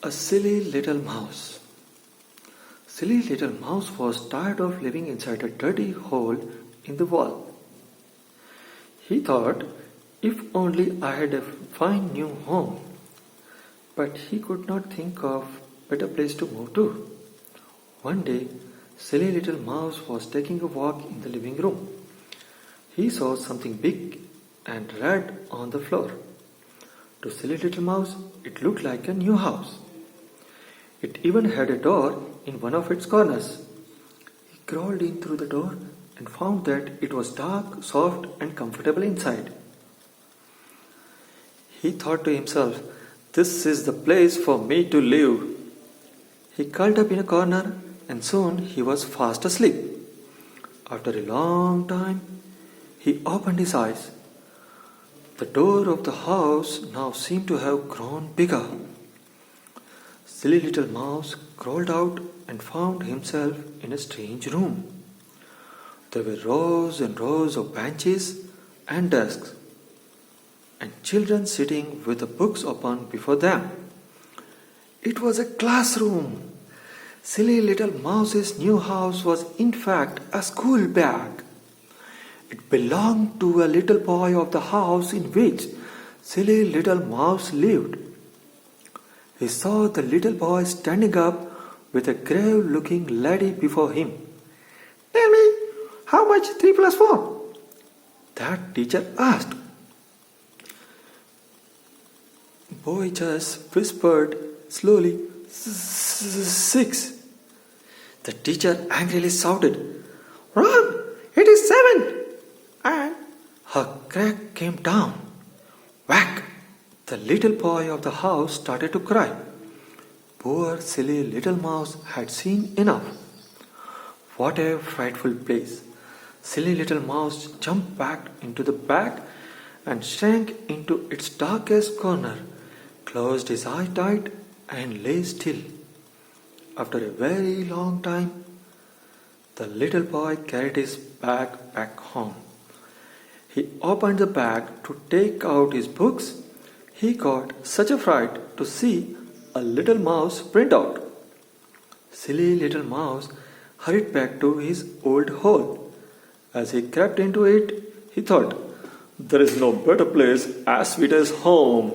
A silly little mouse. Silly little mouse was tired of living inside a dirty hole in the wall. He thought, if only I had a fine new home. But he could not think of a better place to move to. One day, silly little mouse was taking a walk in the living room. He saw something big and red on the floor. To silly little mouse, it looked like a new house. It even had a door in one of its corners. He crawled in through the door and found that it was dark, soft, and comfortable inside. He thought to himself, "This is the place for me to live." He curled up in a corner and soon he was fast asleep. After a long time, he opened his eyes. The door of the house now seemed to have grown bigger. Silly little mouse crawled out and found himself in a strange room. There were rows and rows of benches and desks, and children sitting with the books open before them. It was a classroom. Silly little mouse's new house was in fact a school bag. It belonged to a little boy of the house in which silly little mouse lived. He saw the little boy standing up with a grave-looking lady before him. "Tell me, how much 3 plus 4? That teacher asked. Boy just whispered slowly, "6. The teacher angrily shouted, "Wrong! It is 7! And her crack came down. Whack! The little boy of the house started to cry. Poor silly little mouse had seen enough. What a frightful place! Silly little mouse jumped back into the bag and shrank into its darkest corner, closed his eyes tight, and lay still. After a very long time, the little boy carried his bag back home. He opened the bag to take out his books. He got such a fright to see a little mouse sprint out. Silly little mouse hurried back to his old hole. As he crept into it, he thought, "There is no better place as sweet as home."